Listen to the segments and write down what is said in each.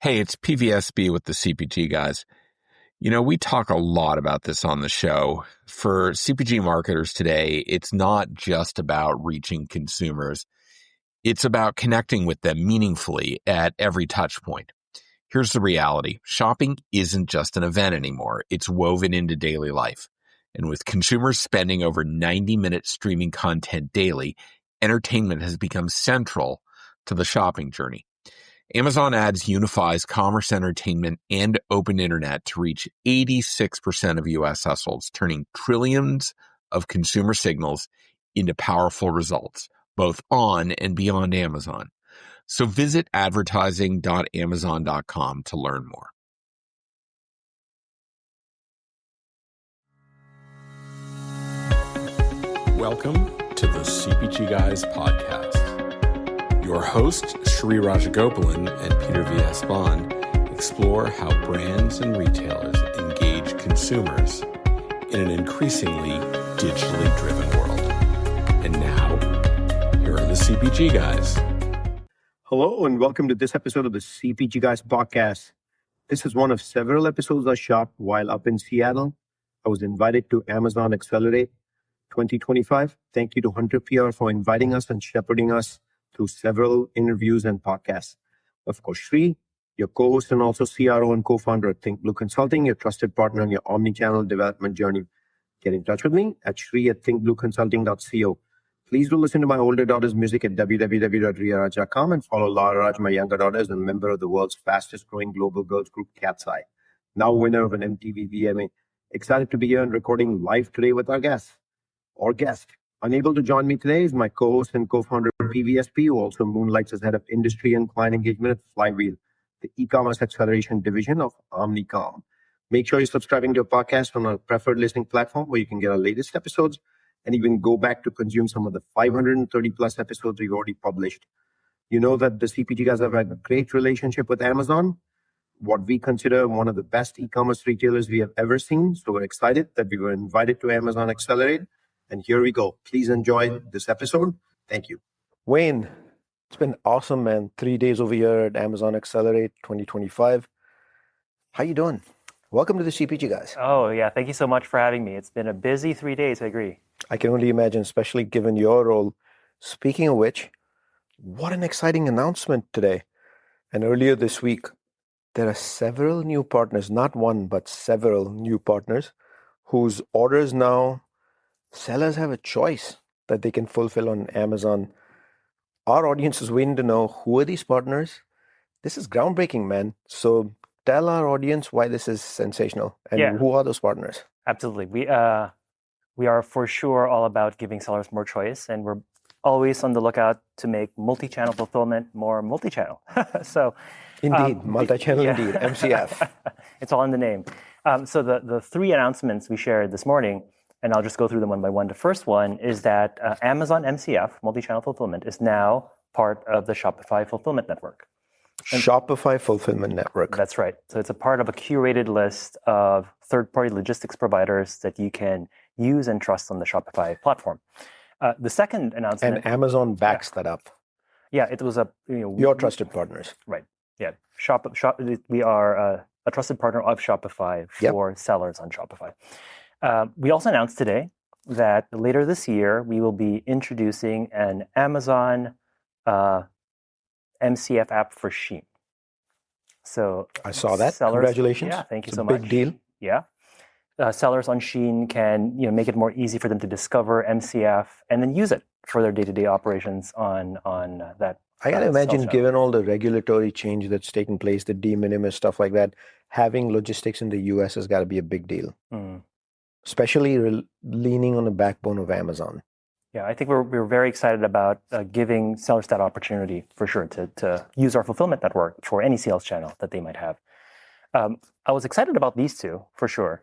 Hey, it's PVSB with the CPG guys. You know, we talk a lot about this on the show. For CPG marketers today, it's not just about reaching consumers. It's about connecting with them meaningfully at every touch point. Here's the reality. Shopping isn't just an event anymore. It's woven into daily life. And with consumers spending over 90 minutes streaming content daily, entertainment has become central to the shopping journey. Amazon Ads unifies commerce, entertainment, and open internet to reach 86% of U.S. households, turning trillions of consumer signals into powerful results, both on and beyond Amazon. So visit advertising.amazon.com to learn more. Welcome to the CPG Guys podcast. Your hosts, Shri Rajagopalan and Peter V.S. Bond, explore how brands and retailers engage consumers in an increasingly digitally driven world. And now, here are the CPG Guys. Hello, and welcome to this episode of the CPG Guys podcast. This is one of several episodes I shot while up in Seattle. I was invited to Amazon Accelerate 2025. Thank you to Hunter PR for inviting us and shepherding us through several interviews and podcasts. Of course, Shri, your co-host and also CRO and co-founder at Think Blue Consulting, your trusted partner on your omni-channel development journey. Get in touch with me at Shri at thinkblueconsulting.co. Please do listen to my older daughter's music at www.riaraj.com and follow Lara Raj, my younger daughter, as a member of the world's fastest growing global girls group, Cat's Eye, now winner of an MTV VMA. Excited to be here and recording live today with our guest. Unable to join me today is my co-host and co-founder of PVSP, who also moonlights as head of industry and client engagement at Flywheel, the e-commerce acceleration division of Omnicom. Make sure you're subscribing to a podcast on our preferred listening platform where you can get our latest episodes and even go back to consume some of the 530 plus episodes we've already published. You know that the CPG guys have had a great relationship with Amazon, what we consider one of the best e-commerce retailers we have ever seen. So we're excited that we were invited to Amazon Accelerate. And here we go. Please enjoy this episode. Thank you. Wain, it's been awesome, man. 3 days over here at Amazon Accelerate 2025. How you doing? Welcome to the CPG guys. Oh, yeah. Thank you so much for having me. It's been a busy 3 days. I agree. I can only imagine, especially given your role. Speaking of which, what an exciting announcement today. And earlier this week, there are several new partners, not one, but several new partners whose orders now sellers have a choice that they can fulfill on Amazon. Our audience is waiting to know who are these partners. This is groundbreaking, man. So tell our audience why this is sensational and who are those partners. Absolutely. We are for sure all about giving sellers more choice, and we're always on the lookout to make multi-channel fulfillment more multi-channel. So indeed, multi-channel indeed, MCF. It's all in the name. So the three announcements we shared this morning, and I'll just go through them one by one. The first one is that Amazon MCF, multi-channel fulfillment, is now part of the Shopify Fulfillment Network. And Shopify Fulfillment Network. That's right. So it's a part of a curated list of third-party logistics providers that you can use and trust on the Shopify platform. The second announcement... And Amazon backs that up. Yeah, it was your trusted partners. Right. Yeah. We are a trusted partner of Shopify for sellers on Shopify. We also announced today that later this year, we will be introducing an Amazon MCF app for Shein. So I saw that. Congratulations. Yeah, thank you so much. Big deal. Yeah. Sellers on Shein can make it more easy for them to discover MCF and then use it for their day-to-day operations on that. I got to imagine, given all the regulatory change that's taken place, the de minimis stuff like that, having logistics in the US has got to be a big deal. Especially leaning on the backbone of Amazon. Yeah, I think we're very excited about giving sellers that opportunity for sure to use our fulfillment network for any sales channel that they might have. I was excited about these two for sure,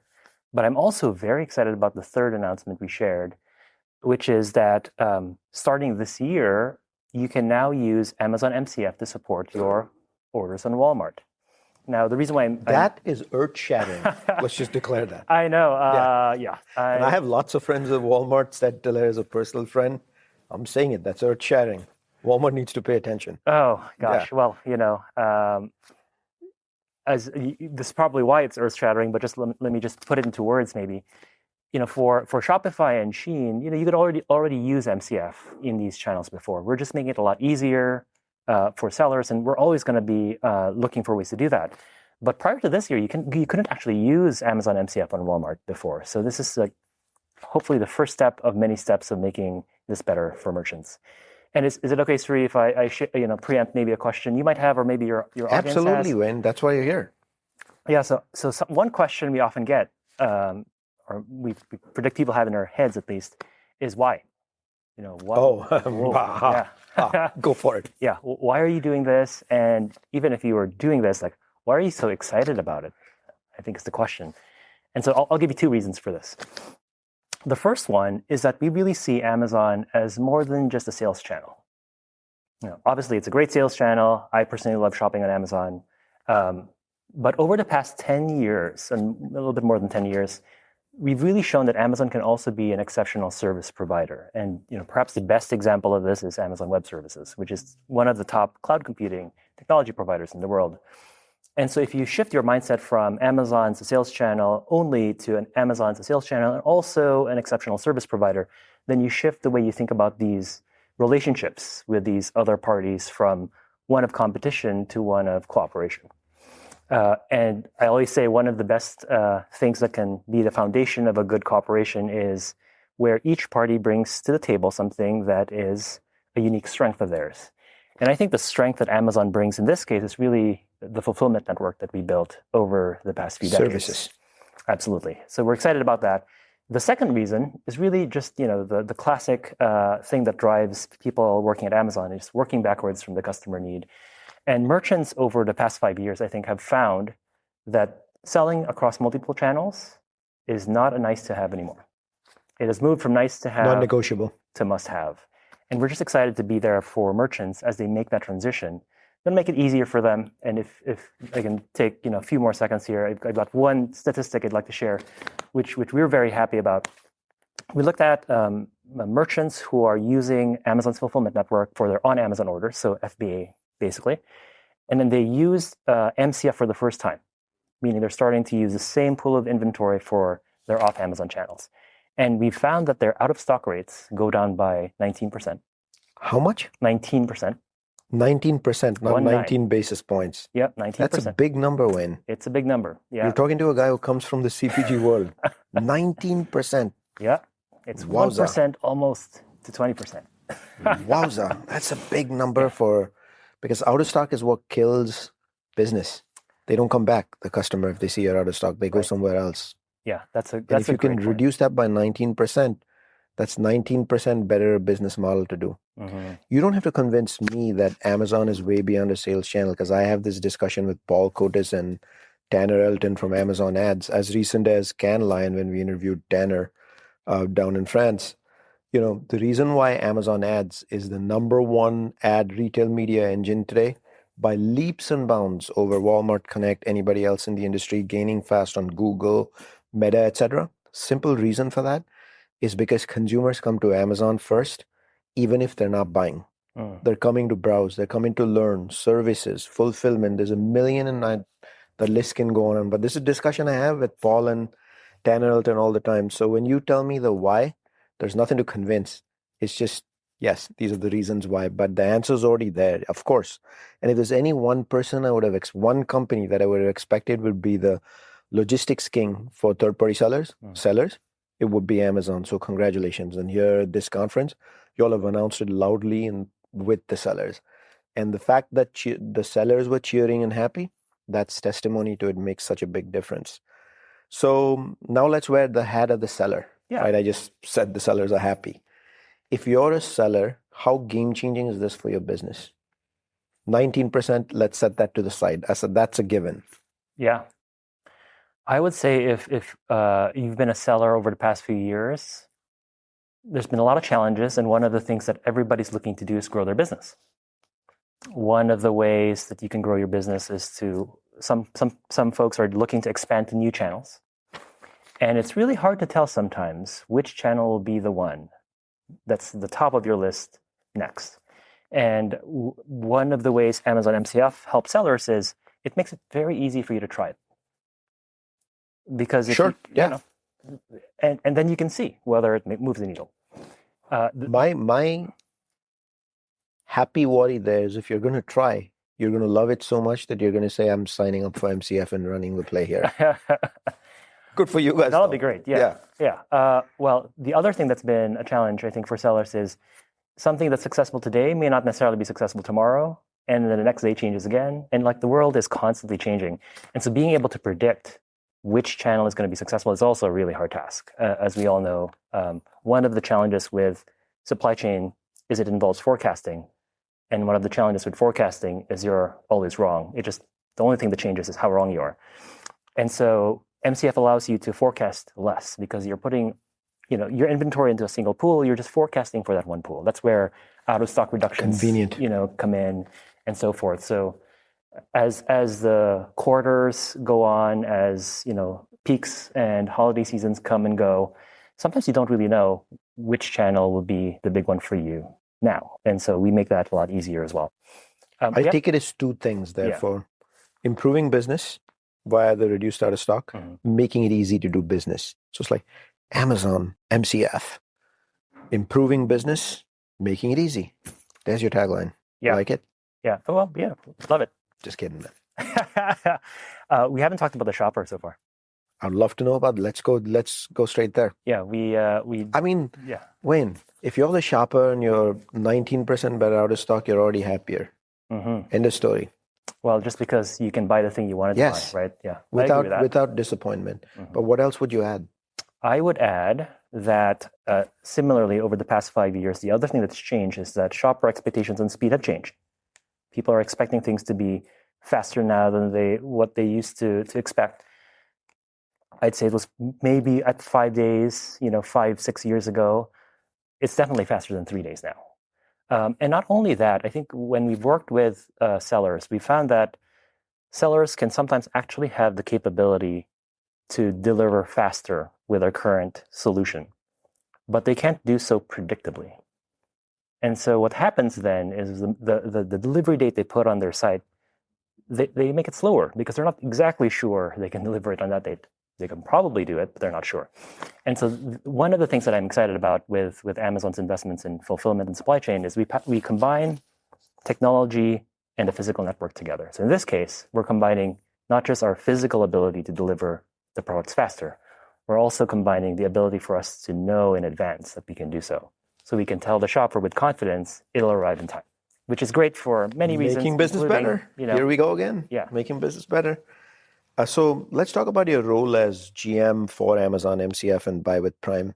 but I'm also very excited about the third announcement we shared, which is that starting this year, you can now use Amazon MCF to support your orders on Walmart. Now, the reason why that is earth-shattering. Let's just declare that. I know. And I have lots of friends at Walmart. Said Tiller is a personal friend. I'm saying it. That's earth-shattering. Walmart needs to pay attention. Oh, gosh. Yeah. Well, this is probably why it's earth-shattering, but just let me just put it into words maybe. For Shopify and Shein, you could already use MCF in these channels before. We're just making it a lot easier for sellers, and we're always going to be looking for ways to do that. But prior to this year, you couldn't actually use Amazon MCF on Walmart before. So this is hopefully the first step of many steps of making this better for merchants. And is it okay, Sri, if I preempt maybe a question you might have, or maybe your audience has? Absolutely, Wain. That's why you're here. Yeah. So one question we often get, or we predict people have in their heads at least, is why? What? Yeah. Go for it. Yeah. Why are you doing this? And even if you were doing this, why are you so excited about it? I think is the question. And so I'll give you two reasons for this. The first one is that we really see Amazon as more than just a sales channel. Obviously, it's a great sales channel. I personally love shopping on Amazon. But over the past 10 years, and a little bit more than 10 years, we've really shown that Amazon can also be an exceptional service provider. And perhaps the best example of this is Amazon Web Services, which is one of the top cloud computing technology providers in the world. And so if you shift your mindset from Amazon's a sales channel only to an Amazon's a sales channel and also an exceptional service provider, then you shift the way you think about these relationships with these other parties from one of competition to one of cooperation. And I always say one of the best things that can be the foundation of a good cooperation is where each party brings to the table something that is a unique strength of theirs. And I think the strength that Amazon brings in this case is really the fulfillment network that we built over the past few decades. Services. Absolutely. So we're excited about that. The second reason is really just the classic thing that drives people working at Amazon is working backwards from the customer need. And merchants over the past 5 years, I think, have found that selling across multiple channels is not a nice to have anymore. It has moved from nice to have Non-negotiable to must have. And we're just excited to be there for merchants as they make that transition. Going to make it easier for them. And if I can take a few more seconds here, I've got one statistic I'd like to share, which we're very happy about. We looked at merchants who are using Amazon's fulfillment network for their on Amazon orders, so FBA basically, and then they used MCF for the first time, meaning they're starting to use the same pool of inventory for their off Amazon channels. And we found that their out of stock rates go down by 19%. How much? 19%. 19%, not 19 basis points. Yep, 19%. That's a big number, Wain. It's a big number. Yeah. You're talking to a guy who comes from the CPG world. 19%. Yeah. It's Wowza. 1% almost to 20%. Wowza. That's a big number because out of stock is what kills business. They don't come back, the customer, if they see you're out of stock. They go somewhere else. Yeah, that's a if you can reduce that by 19%, that's 19% better business model to do. Mm-hmm. You don't have to convince me that Amazon is way beyond a sales channel, because I have this discussion with Paul Cotis and Tanner Elton from Amazon Ads as recent as Cannes Lion when we interviewed Tanner down in France. The reason why Amazon Ads is the number one ad retail media engine today by leaps and bounds over Walmart Connect, anybody else in the industry, gaining fast on Google, Meta, etc. Simple reason for that is because consumers come to Amazon first, even if they're not buying. They're coming to browse, they're coming to learn, services, fulfillment. There's a million and the list can go on. But this is a discussion I have with Paul and Tanner Elton all the time. So when you tell me the why, there's nothing to convince. It's just, yes, these are the reasons why. But the answer is already there, of course. And if there's any one person one company that I would have expected would be the logistics king for third-party sellers, it would be Amazon. So congratulations. And here at this conference, you all have announced it loudly and with the sellers. And the fact that the sellers were cheering and happy, that's testimony to it makes such a big difference. So now let's wear the hat of the seller. Yeah. Right? I just said the sellers are happy. If you're a seller, how game-changing is this for your business? 19%, let's set that to the side. I said that's a given. Yeah. I would say if you've been a seller over the past few years, there's been a lot of challenges, and one of the things that everybody's looking to do is grow their business. One of the ways that you can grow your business is to some folks are looking to expand to new channels, and it's really hard to tell sometimes which channel will be the one that's the top of your list next. And one of the ways Amazon MCF helps sellers is it makes it very easy for you to try it. Because if Sure, you know, and then you can see whether it moves the needle. My happy worry there is if you're going to try, you're going to love it so much that you're going to say, I'm signing up for MCF and running the play here. Good for you guys. That'll be great. Yeah. Well, the other thing that's been a challenge, I think, for sellers is something that's successful today may not necessarily be successful tomorrow, and then the next day changes again. And like the world is constantly changing. And so being able to predict which channel is going to be successful is also a really hard task. As we all know, one of the challenges with supply chain is it involves forecasting. And one of the challenges with forecasting is you're always wrong. The only thing that changes is how wrong you are. And so MCF allows you to forecast less because you're putting, your inventory into a single pool. You're just forecasting for that one pool. That's where out of stock reductions, convenient, come in and so forth. So as the quarters go on, as peaks and holiday seasons come and go, sometimes you don't really know which channel will be the big one for you now. And so we make that a lot easier as well. I take it as two things, therefore. Improving business via the reduced out of stock, making it easy to do business. So it's like Amazon, MCF, improving business, making it easy. There's your tagline. Yeah. Like it? Yeah. Oh, well, yeah. Love it. Just kidding, man. We haven't talked about the shopper so far. I'd love to know about it. Let's go straight there. Yeah, Wain, if you're the shopper and you're 19% better out of stock, you're already happier. End of story. Well, just because you can buy the thing you wanted to buy, right? Yeah. Without disappointment. But what else would you add? I would add that similarly over the past 5 years, the other thing that's changed is that shopper expectations on speed have changed. People are expecting things to be faster now than what they used to expect. I'd say it was maybe at 5 days, 5-6 years ago. It's definitely faster than 3 days now. And not only that, I think when we've worked with sellers, we found that sellers can sometimes actually have the capability to deliver faster with our current solution, but they can't do so predictably. And so what happens then is the delivery date they put on their site, they make it slower because they're not exactly sure they can deliver it on that date. They can probably do it, but they're not sure. And so one of the things that I'm excited about with Amazon's investments in fulfillment and supply chain is we combine technology and a physical network together. So in this case, we're combining not just our physical ability to deliver the products faster, we're also combining the ability for us to know in advance that we can do so. So we can tell the shopper with confidence it'll arrive in time, which is great for many reasons. Making business better. Here we go again. Yeah. Making business better. So let's talk about your role as GM for Amazon, MCF, and Buy with Prime,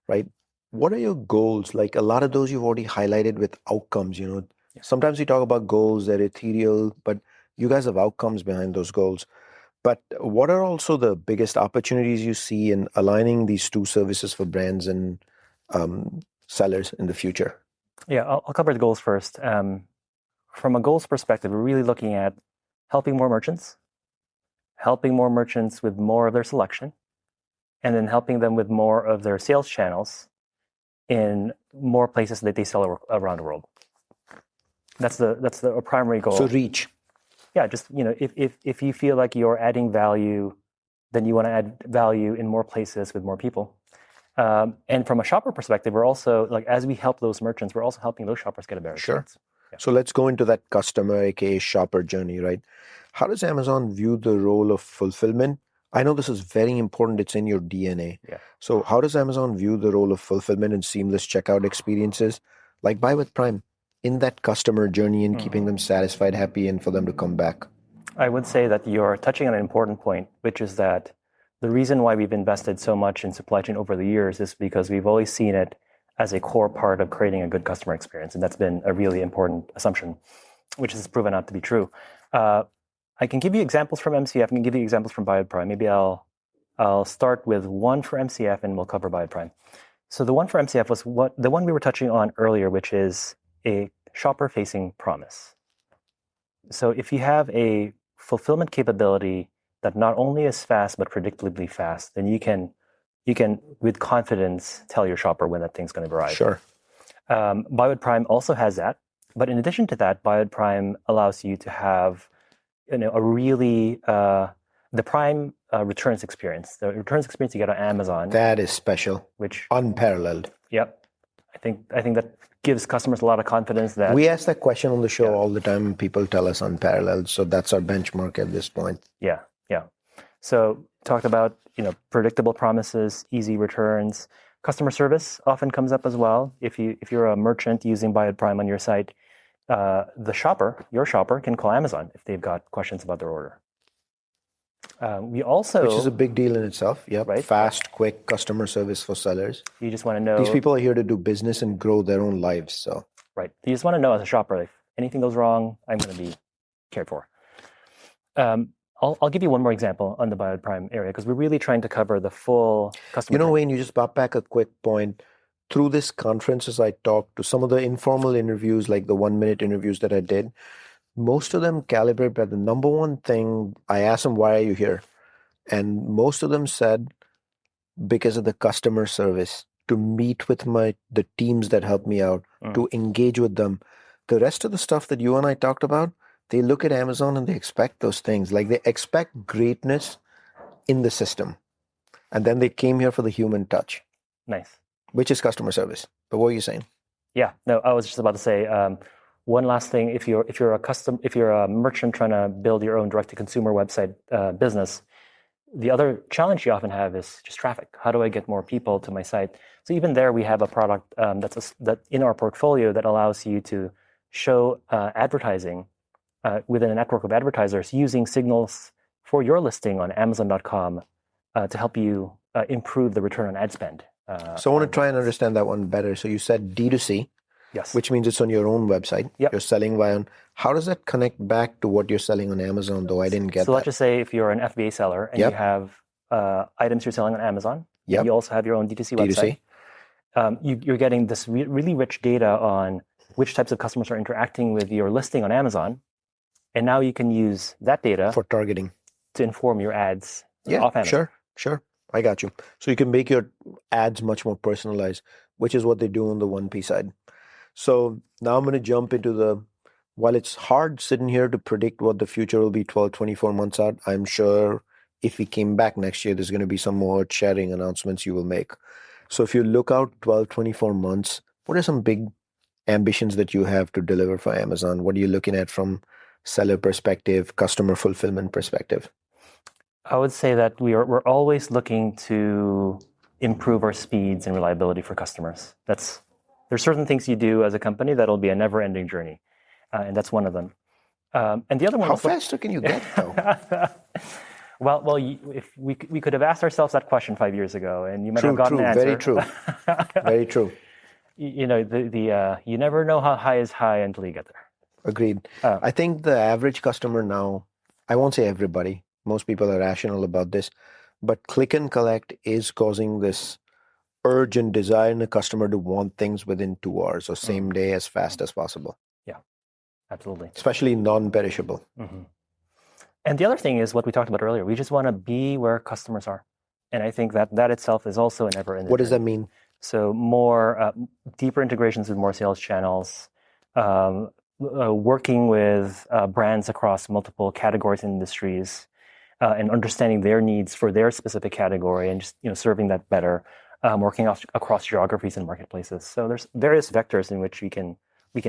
right? What are your goals? Like a lot of those you've already highlighted with outcomes, Sometimes we talk about goals, they're ethereal, but you guys have outcomes behind those goals. But what are also the biggest opportunities you see in aligning these two services for brands and sellers in the future? Yeah, I'll cover the goals first. From a goals perspective, we're really looking at helping more merchants with more of their selection, and then helping them with more of their sales channels in more places that they sell around the world. That's the primary goal. So reach. Yeah, just if you feel like you're adding value, then you want to add value in more places with more people. And from a shopper perspective, we're also as we help those merchants, we're also helping those shoppers get a better experience. Yeah. So let's go into that customer, aka shopper journey, right? How does Amazon view the role of fulfillment? I know this is very important. It's in your DNA. Yeah. So how does Amazon view the role of fulfillment and seamless checkout experiences like Buy with Prime in that customer journey and keeping them satisfied, happy, and for them to come back? I would say that you're touching on an important point, which is that the reason why we've invested so much in supply chain over the years is because we've always seen it as a core part of creating a good customer experience. And that's been a really important assumption, which has proven out to be true. I can give you examples from MCF. I can give you examples from Buy with Prime. Maybe I'll start with one for MCF and we'll cover Buy with Prime. So the one for MCF was the one we were touching on earlier, which is a shopper-facing promise. So if you have a fulfillment capability that not only is fast but predictably fast, then you can with confidence tell your shopper when that thing's going to arrive. Sure. Buy with Prime also has that, but in addition to that, Buy with Prime allows you to have a really the Prime returns experience, the returns experience you get on Amazon. That is special, which unparalleled. Yep, I think that gives customers a lot of confidence that we ask that question on the show all the time. And people tell us unparalleled, so that's our benchmark at this point. Yeah. So talked about predictable promises, easy returns. Customer service often comes up as well. If you're a merchant using Buy at Prime on your site, your shopper can call Amazon if they've got questions about their order. We also, which is a big deal in itself. Yep. Right? Fast, quick customer service for sellers. You just want to know. These people are here to do business and grow their own lives. So right. You just want to know as a shopper, if anything goes wrong, I'm going to be cared for. I'll give you one more example on the Buy at Prime area because we're really trying to cover the full customer. Wayne, you just brought back a quick point. Through this conferences, I talked to some of the informal interviews, like the 1-minute interviews that I did. Most of them calibrate by the number one thing. I asked them, why are you here? And most of them said, because of the customer service, to meet with the teams that help me out, to engage with them. The rest of the stuff that you and I talked about, they look at Amazon and they expect those things. Like they expect greatness in the system. And then they came here for the human touch. Nice. Which is customer service. But what were you saying? Yeah, no, I was just about to say, one last thing, if you're a merchant trying to build your own direct-to-consumer website business, the other challenge you often have is just traffic. How do I get more people to my site? So even there, we have a product that in our portfolio that allows you to show advertising within a network of advertisers using signals for your listing on Amazon.com to help you improve the return on ad spend. So I want to try and understand that one better. So you said D2C. Yes. Which means it's on your own website. Yep. You're selling via. How does that connect back to what you're selling on Amazon, though? I didn't get that. So let's just say if you're an FBA seller and you have items you're selling on Amazon, and you also have your own D2C website, you're getting this really rich data on which types of customers are interacting with your listing on Amazon. And now you can use that data for targeting to inform your ads off Amazon. Sure. I got you. So you can make your ads much more personalized, which is what they do on the 1P side. So now I'm going to jump into while it's hard sitting here to predict what the future will be 12, 24 months out, I'm sure if we came back next year, there's going to be some more sharing announcements you will make. So if you look out 12, 24 months, what are some big ambitions that you have to deliver for Amazon? What are you looking at from seller perspective, customer fulfillment perspective? I would say that we're always looking to improve our speeds and reliability for customers. There's certain things you do as a company that'll be a never-ending journey, and that's one of them. And the other one. How faster can you get, though? Well, if we could have asked ourselves that question 5 years ago, and you might have gotten an answer. Very true. Very true. You never know how high is high until you get there. Agreed. I think the average customer now, I won't say everybody, most people are rational about this, but click and collect is causing this urge and desire in the customer to want things within 2 hours or same day as fast as possible. Yeah, absolutely. Especially non-perishable. Mm-hmm. And the other thing is what we talked about earlier. We just want to be where customers are. And I think that itself is also an ever-ending. What does that mean? So more deeper integrations with more sales channels, working with brands across multiple categories and industries, and understanding their needs for their specific category and just serving that better, working across geographies and marketplaces. So there's various vectors in which we can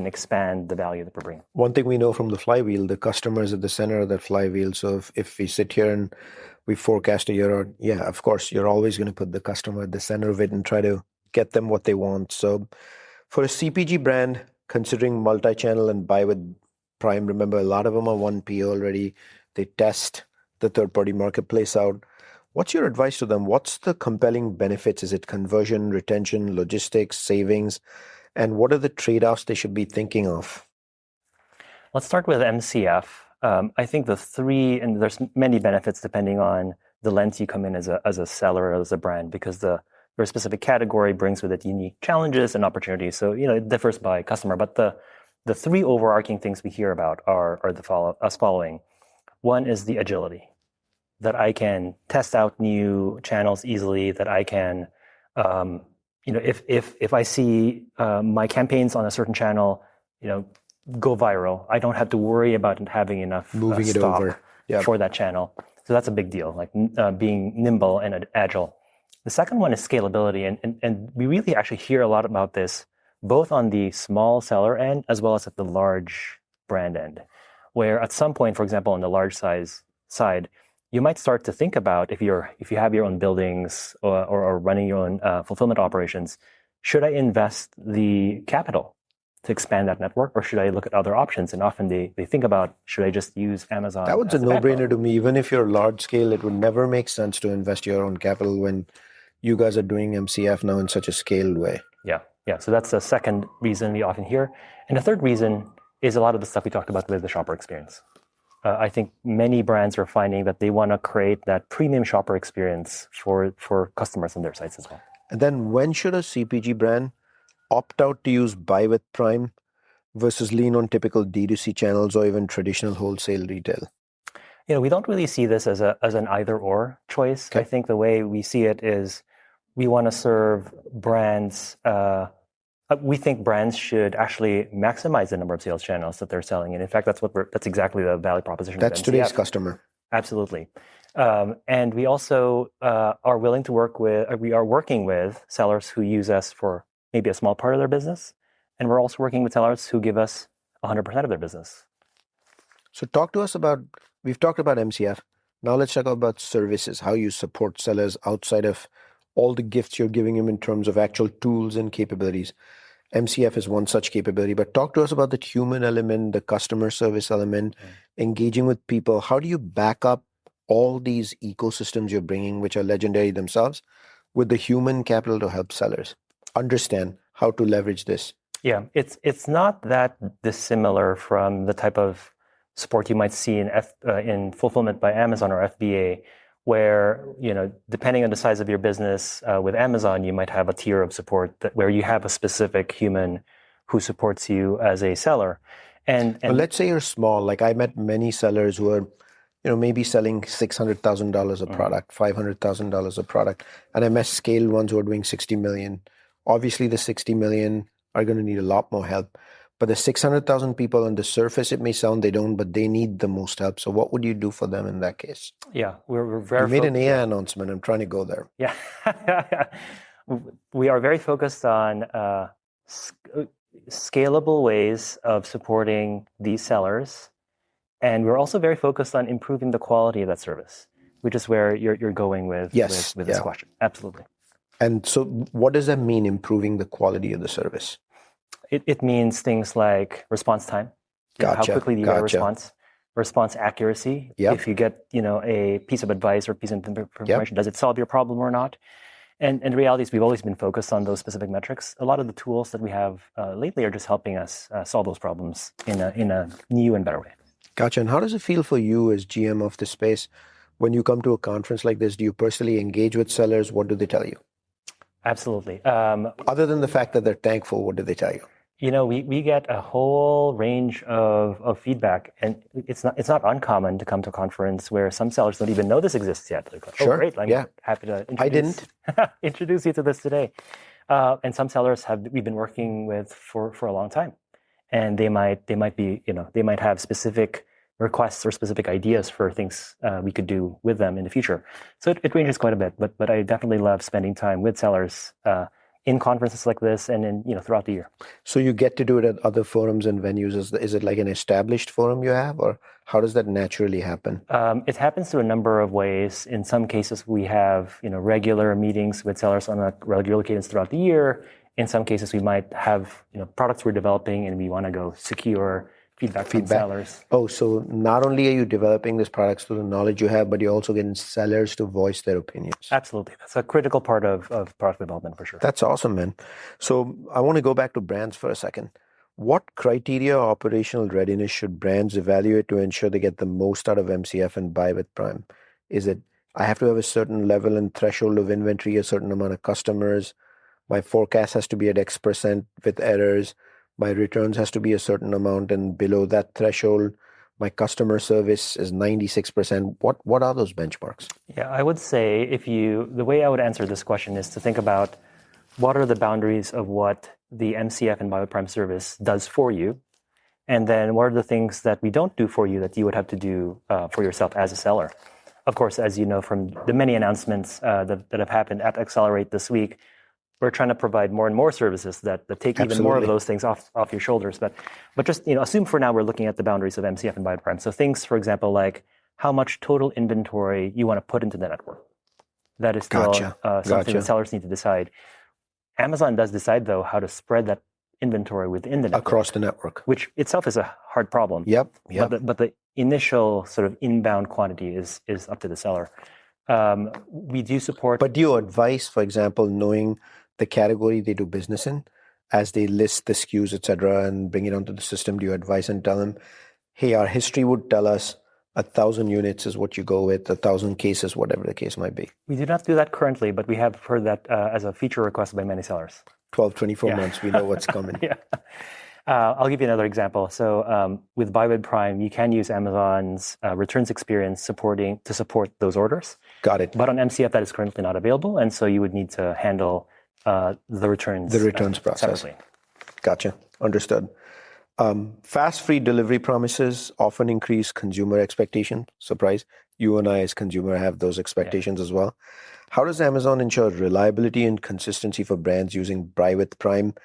expand the value that we're bringing. One thing we know from the flywheel, the customer is at the center of that flywheel. So if we sit here and we forecast a year out, of course, you're always going to put the customer at the center of it and try to get them what they want. So for a CPG brand, considering multi-channel and Buy with Prime, remember a lot of them are 1P already. They test the third-party marketplace out. What's your advice to them? What's the compelling benefits? Is it conversion, retention, logistics, savings? And what are the trade-offs they should be thinking of? Let's start with MCF. I think and there's many benefits depending on the lens you come in as a seller or as a brand, because your specific category brings with it unique challenges and opportunities. So, it differs by customer. But the three overarching things we hear about are as following. One is the agility, that I can test out new channels easily, that I can, if I see my campaigns on a certain channel, go viral. I don't have to worry about having enough Moving it stock over. Yep. for that channel. So that's a big deal, like being nimble and agile. The second one is scalability. And we really actually hear a lot about this, both on the small seller end as well as at the large brand end, where at some point, for example, on the large size side, you might start to think about if you have your own buildings or running your own fulfillment operations, should I invest the capital to expand that network, or should I look at other options? And often they think about, should I just use Amazon? That was a no-brainer to me. Even if you're large scale, it would never make sense to invest your own capital when you guys are doing MCF now in such a scaled way. Yeah. So that's the second reason we often hear. And the third reason is a lot of the stuff we talked about with the shopper experience. I think many brands are finding that they want to create that premium shopper experience for customers on their sites as well. And then when should a CPG brand opt out to use Buy with Prime versus lean on typical D2C channels or even traditional wholesale retail? We don't really see this as an either or choice. Okay. I think the way we see it is we want to serve brands. We think brands should actually maximize the number of sales channels that they're selling, and in fact, that's exactly the value proposition. That's of MCF. today's customer. Absolutely, and we also are willing to work with. We are working with sellers who use us for maybe a small part of their business, and we're also working with sellers who give us 100% of their business. So talk to us about. We've talked about MCF. Now let's talk about services. How you support sellers outside of all the gifts you're giving them in terms of actual tools and capabilities. MCF is one such capability, but talk to us about the human element, the customer service element, engaging with people. How do you back up all these ecosystems you're bringing, which are legendary themselves, with the human capital to help sellers understand how to leverage this? Yeah, it's not that dissimilar from the type of support you might see in fulfillment by Amazon or FBA, where, depending on the size of your business, with Amazon, you might have a tier of support where you have a specific human who supports you as a seller. And well, let's say you're small. Like I met many sellers who are, maybe selling $600,000 a product, $500,000 a product. And I met scaled ones who are doing 60 million. Obviously, the 60 million are going to need a lot more help. But the 600,000 people on the surface, it may sound they don't, but they need the most help. So what would you do for them in that case? Yeah, we're very. You made an AI announcement. I'm trying to go there. Yeah, we are very focused on scalable ways of supporting these sellers, and we're also very focused on improving the quality of that service, which is where you're going with this question. Absolutely. And so, what does that mean? Improving the quality of the service? It means things like response time. Gotcha. How quickly do you get a response? Response accuracy. Yep. If you get a piece of advice or piece of information, does it solve your problem or not? And the reality is we've always been focused on those specific metrics. A lot of the tools that we have lately are just helping us solve those problems in a new and better way. Gotcha. And how does it feel for you as GM of the space when you come to a conference like this? Do you personally engage with sellers? What do they tell you? Absolutely. Other than the fact that they're thankful, what do they tell you? We get a whole range of feedback, and it's not uncommon to come to a conference where some sellers don't even know this exists yet. Like, sure. Great! I'm happy to introduce you to this today. And some sellers we've been working with for a long time, and they might have specific requests or specific ideas for things we could do with them in the future. So it ranges quite a bit, but I definitely love spending time with sellers in conferences like this and throughout the year. So you get to do it at other forums and venues. Is it like an established forum you have, or how does that naturally happen? It happens through a number of ways. In some cases, we have regular meetings with sellers on a regular cadence throughout the year. In some cases, we might have products we're developing and we want to go secure feedback from sellers. Oh, so not only are you developing these products through the knowledge you have, but you're also getting sellers to voice their opinions. Absolutely. That's a critical part of product development for sure. That's awesome, man. So I want to go back to brands for a second. What criteria or operational readiness should brands evaluate to ensure they get the most out of MCF and Buy with Prime? Is it, I have to have a certain level and threshold of inventory, a certain amount of customers, my forecast has to be at X% with errors, my returns has to be a certain amount, and below that threshold, my customer service is 96%. What are those benchmarks? Yeah, I would say the way I would answer this question is to think about what are the boundaries of what the MCF and Buy with Prime service does for you, And then what are the things that we don't do for you that you would have to do for yourself as a seller? Of course, as you know from the many announcements that have happened at Accelerate this week, we're trying to provide more and more services that take even more of those things off your shoulders. But just assume for now we're looking at the boundaries of MCF and Buy with Prime. So things, for example, like how much total inventory you want to put into the network. That is still something that sellers need to decide. Amazon does decide, though, how to spread that inventory within the network. Across the network. Which itself is a hard problem. Yep. But the initial sort of inbound quantity is up to the seller. We do support... But do you advise, for example, knowing the category they do business in, as they list the SKUs, etc., and bring it onto the system, do you advise and tell them, hey, our history would tell us 1,000 units is what you go with, 1,000 cases, whatever the case might be? We do not do that currently, but we have heard that as a feature request by many sellers. 12, 24 months, we know what's coming. Yeah. I'll give you another example. So with Buy with Prime, you can use Amazon's returns experience to support those orders. Got it. But on MCF, that is currently not available, and so you would need to handle the returns. The returns process. Separately. Gotcha. Understood. Fast free delivery promises often increase consumer expectation. Surprise. You and I as consumer have those expectations as well. How does Amazon ensure reliability and consistency for brands using Buy with Prime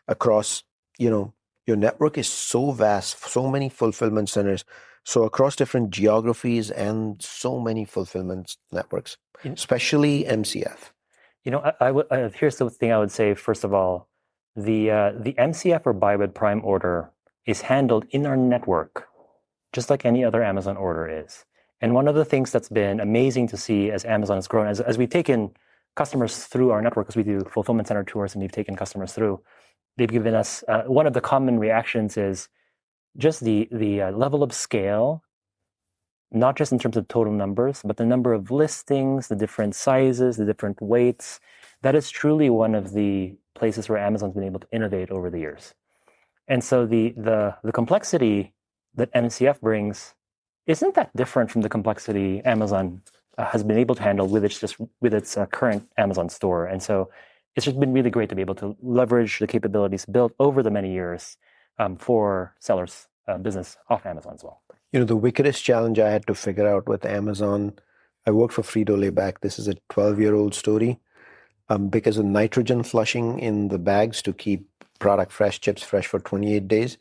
across, your network is so vast, so many fulfillment centers, so across different geographies and so many fulfillment networks, especially MCF? Here's the thing I would say, first of all, the MCF or Buy with Prime order is handled in our network, just like any other Amazon order is. And one of the things that's been amazing to see as Amazon has grown, as we've taken customers through our network, as we do fulfillment center tours and we've taken customers through, they've given us, one of the common reactions is just the level of scale, not just in terms of total numbers, but the number of listings, the different sizes, the different weights. That is truly one of the places where Amazon's been able to innovate over the years. And so the complexity that MCF brings isn't that different from the complexity Amazon has been able to handle with its current Amazon store. And so it's just been really great to be able to leverage the capabilities built over the many years for sellers' business off Amazon as well. The wickedest challenge I had to figure out with Amazon, I worked for Frito-Lay back. This is a 12-year-old story. Because of nitrogen flushing in the bags to keep product fresh, chips fresh for 28 days,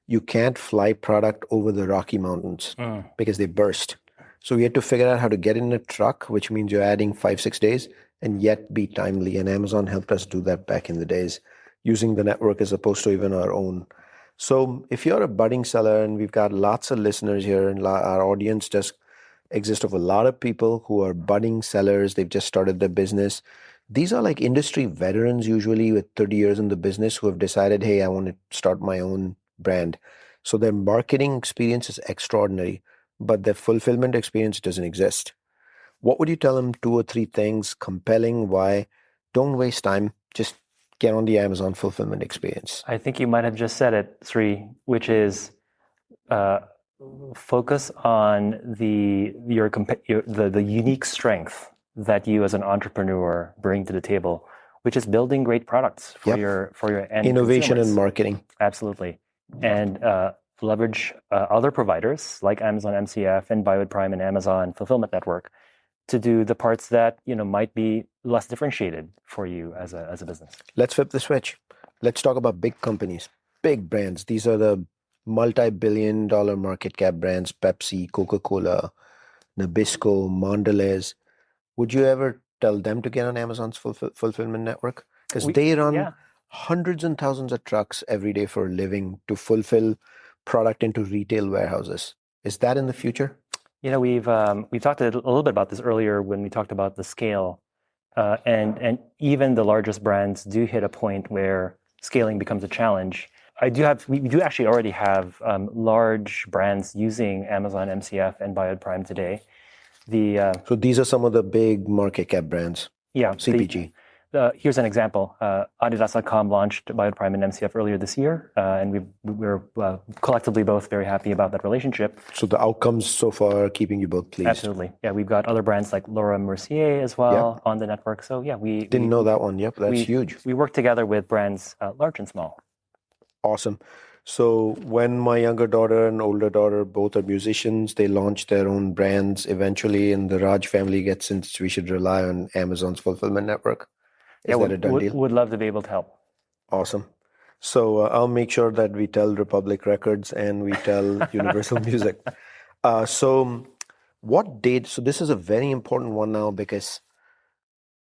you can't fly product over the Rocky Mountains because they burst. So we had to figure out how to get in a truck, which means you're adding 5-6 days and yet be timely. And Amazon helped us do that back in the days using the network as opposed to even our own. So if you're a budding seller, and we've got lots of listeners here, and our audience just exists of a lot of people who are budding sellers, they've just started their business. These are like industry veterans, usually with 30 years in the business, who have decided, hey, I want to start my own brand. So their marketing experience is extraordinary, but their fulfillment experience doesn't exist. What would you tell them 2 or 3 things compelling why don't waste time, just get on the Amazon fulfillment experience? I think you might have just said it, Sri, which is focus on the unique strength that you as an entrepreneur bring to the table, which is building great products for your end innovation consumers. And marketing. Absolutely. And leverage other providers like Amazon MCF and Buy with Prime and Amazon Fulfillment Network to do the parts that might be less differentiated for you as a business. Let's flip the switch. Let's talk about big companies, big brands. These are the multi-billion-dollar market cap brands: Pepsi, Coca-Cola, Nabisco, Mondelez. Would you ever tell them to get on Amazon's fulfillment network? Because they run hundreds and thousands of trucks every day for a living to fulfill product into retail warehouses. Is that in the future? We've talked a little bit about this earlier when we talked about the scale, and even the largest brands do hit a point where scaling becomes a challenge. We do actually already have large brands using Amazon MCF and Buy with Prime today. So these are some of the big market cap brands. Yeah. CPG. Here's an example. Adidas.com launched Buy with Prime and MCF earlier this year, and we're collectively both very happy about that relationship. So the outcomes so far are keeping you both pleased. Absolutely. Yeah, we've got other brands like Laura Mercier as well on the network. So yeah, we didn't know that one. Yep, that's huge. We work together with brands large and small. Awesome. So when my younger daughter and older daughter both are musicians, they launch their own brands eventually, and the Raj family gets into we should rely on Amazon's fulfillment network. Is that a done deal? Would love to be able to help. Awesome. So I'll make sure that we tell Republic Records and we tell Universal Music. So what date? So this is a very important one now, because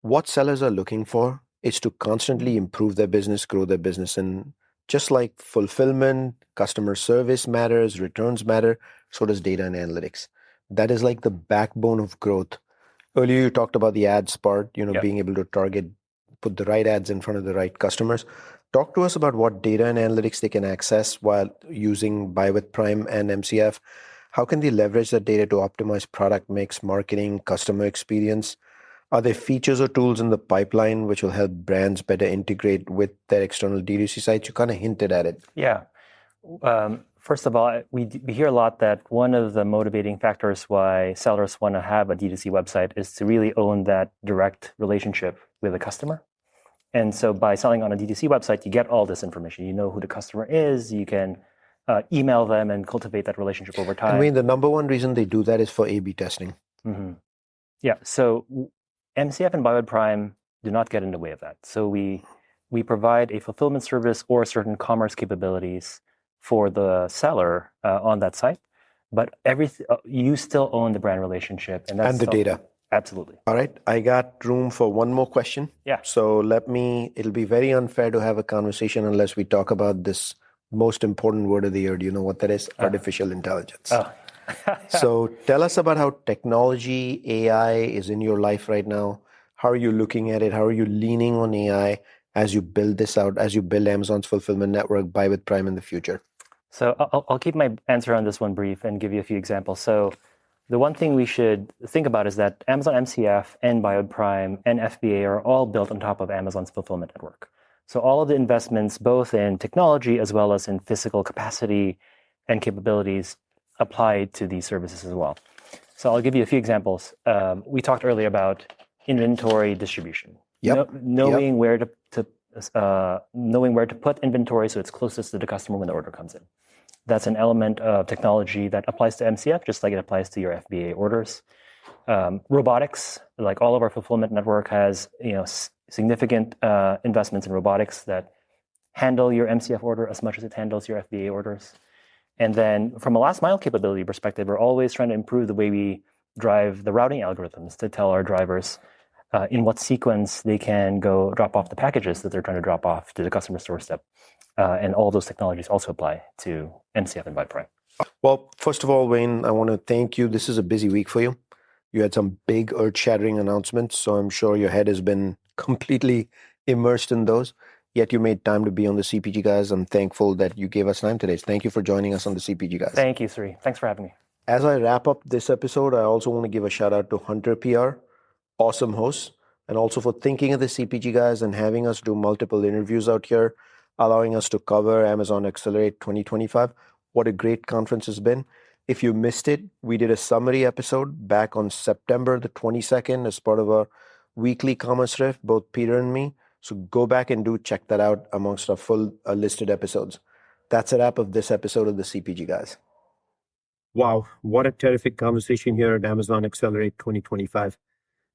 what sellers are looking for is to constantly improve their business, grow their business. And just like fulfillment, customer service matters, returns matter, so does data and analytics. That is like the backbone of growth. Earlier, you talked about the ads part, Yep. being able to put the right ads in front of the right customers. Talk to us about what data and analytics they can access while using Buy with Prime and MCF. How can they leverage that data to optimize product mix, marketing, customer experience? Are there features or tools in the pipeline which will help brands better integrate with their external D2C sites? You kind of hinted at it. Yeah. First of all, we hear a lot that one of the motivating factors why sellers want to have a D2C website is to really own that direct relationship with the customer. And so by selling on a D2C website, you get all this information. You know who the customer is. You can email them and cultivate that relationship over time. I mean, the number one reason they do that is for A/B testing. Mm-hmm. Yeah. So MCF and Buy with Prime do not get in the way of that. So we provide a fulfillment service or certain commerce capabilities for the seller on that site, but you still own the brand relationship And the data. Absolutely. All right. I got room for one more question. Yeah. So it'll be very unfair to have a conversation unless we talk about this most important word of the year. Do you know what that is? Artificial intelligence. Oh. So tell us about how technology, AI is in your life right now. How are you looking at it? How are you leaning on AI as you build this out, as you build Amazon's fulfillment network, Buy with Prime in the future? So I'll keep my answer on this one brief and give you a few examples. So the one thing we should think about is that Amazon MCF and Buy with Prime and FBA are all built on top of Amazon's fulfillment network. So all of the investments, both in technology as well as in physical capacity and capabilities, apply to these services as well. So I'll give you a few examples. We talked earlier about inventory distribution. Yep. Knowing where to put inventory so it's closest to the customer when the order comes in. That's an element of technology that applies to MCF, just like it applies to your FBA orders. Robotics, like all of our fulfillment network has significant investments in robotics that handle your MCF order as much as it handles your FBA orders. And then from a last mile capability perspective, we're always trying to improve the way we drive the routing algorithms to tell our drivers in what sequence they can go drop off the packages that they're trying to drop off to the customer's doorstep. And all those technologies also apply to MCF and Buy Prime. Well, first of all, Wain, I want to thank you. This is a busy week for you. You had some big earth-shattering announcements, so I'm sure your head has been completely immersed in those. Yet you made time to be on the CPG Guys. I'm thankful that you gave us time today. Thank you for joining us on the CPG Guys. Thank you, Sri. Thanks for having me. As I wrap up this episode, I also want to give a shout out to Hunter PR, awesome host, and also for thinking of the CPG Guys and having us do multiple interviews out here, allowing us to cover Amazon Accelerate 2025. What a great conference has been. If you missed it, we did a summary episode back on September the 22nd as part of our weekly commerce riff, both Peter and me. So go back and check that out amongst our full listed episodes. That's a wrap of this episode of the CPG Guys. Wow, what a terrific conversation here at Amazon Accelerate 2025.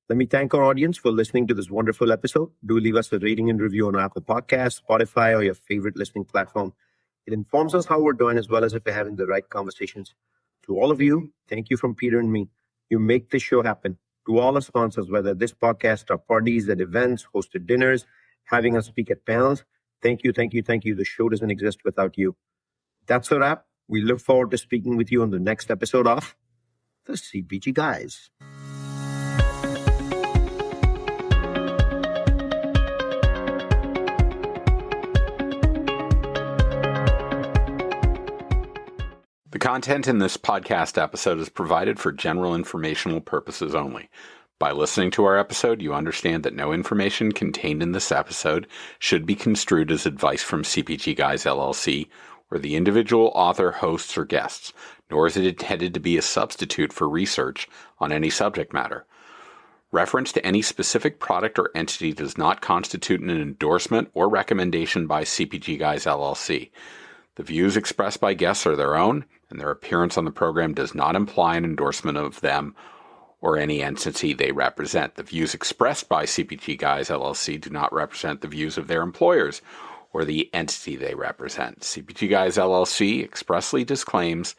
Let me thank our audience for listening to this wonderful episode. Do leave us a rating and review on Apple Podcasts, Spotify, or your favorite listening platform. It informs us how we're doing as well as if we're having the right conversations. To all of you, thank you from Peter and me. You make this show happen. To all our sponsors, whether this podcast or parties at events, hosted dinners, having us speak at panels, thank you, thank you, thank you. The show doesn't exist without you. That's a wrap. We look forward to speaking with you on the next episode of the CPG Guys. The content in this podcast episode is provided for general informational purposes only. By listening to our episode, you understand that no information contained in this episode should be construed as advice from CPGGUYS LLC or the individual author, hosts, or guests, nor is it intended to be a substitute for research on any subject matter. Reference to any specific product or entity does not constitute an endorsement or recommendation by CPGGUYS LLC. The views expressed by guests are their own, and their appearance on the program does not imply an endorsement of them or any entity they represent. The views expressed by CPGGUYS LLC do not represent the views of their employers or the entity they represent. CPGGUYS LLC expressly disclaims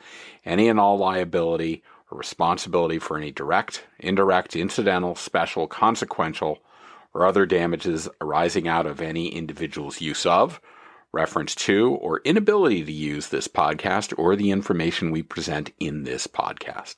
any and all liability or responsibility for any direct, indirect, incidental, special, consequential, or other damages arising out of any individual's use of, reference to, or inability to use this podcast or the information we present in this podcast.